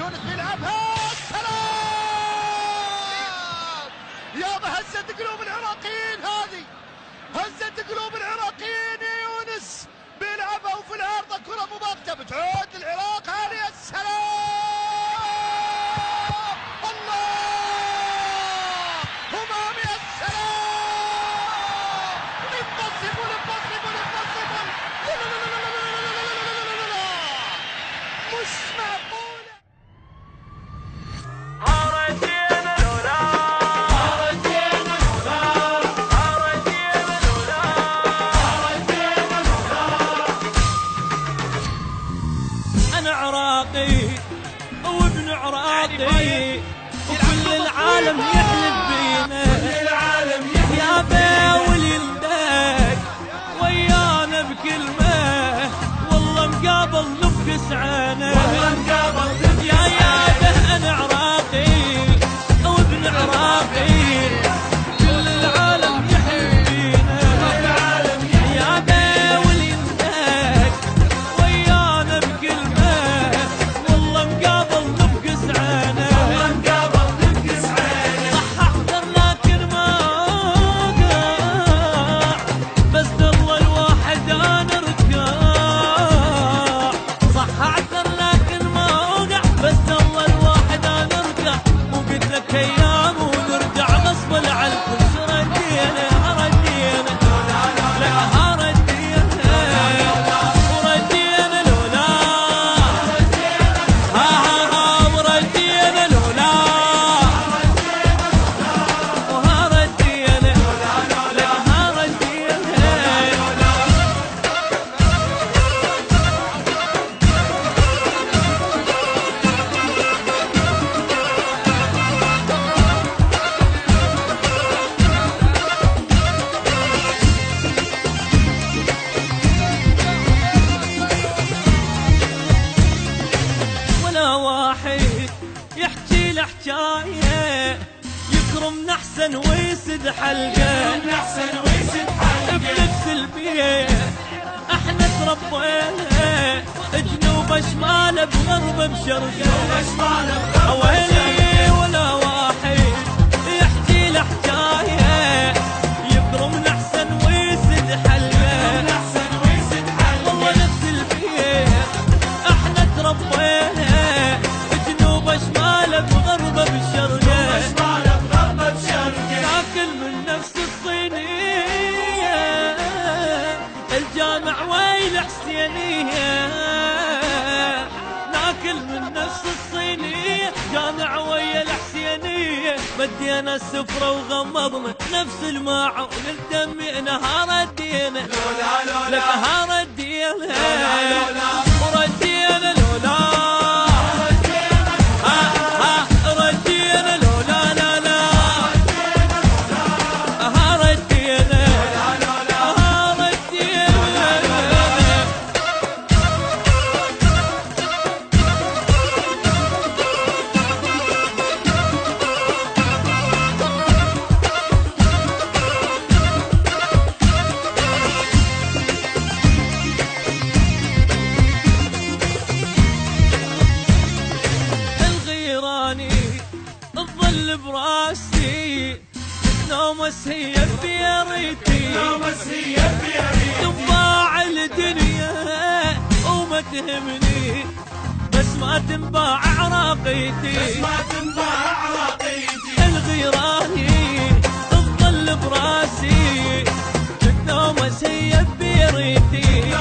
يونس بيلعبها سلام. يابا هزت قلوب العراقيين، هذه هزت قلوب العراقيين يا يونس. بيلعبها وفي العارضه كره مباغته بتعود العراق. هذه السلام، الله همامي السلام. impossible impossible impossible. لا لا لا لا لا لا لا لا لا، مش معقوله. أنا عراقي وابن عراقي وكل العالم يحلف بينا، يا باول يلدك ويانا بكلمة، والله مقابل نفكس عنا، يا ده أنا عراقي وابن عراقي كل العالم يحلف بينا، يا باول يلدك ويانا بكلمة، والله مقابل نفكس عنا، صح أحضر لكن ما أوقع، بس الله الواحد أنا ركاع، صح أعذر لكن ما أوقع، بس الله الواحد أنا ركاع، وقلت لك أيام ونرجع غصب العالكل، شو ردينا ردينا لا ردينا وردينا لولا وردينا لولا وردينا لا ردينا. ولا واحد يحكي له حكايه يكرمنا احسن ويسد حلقه، بنفس البيت احنا تربينا، جنوب شمال بغرب بشرقه، ويلي ولا واحد يحكي له حكايه يكرمنا احسن ويسد حلقه، والله نفس البيت احنا تربينا، جنوب شمال بغرب بشرقه، ناكل من نفس الصينيه، الجامع ويل حسينيه، ناكل من نفس الصينيه، جامع ويا الحسينيه، بدينا السفره وغمضنا نفس الماعون، الدمعنا هردينا لك هردينا وردينا لولا ردينا لولا لا لا ردينا ردينا. الغيراني تظل براسي، نومس هي بيريتي، تنباع الدنيا وما تهمني، بس ما تنباع عراقيتي، الغيراني تظل براسي، نومس هي بيريتي،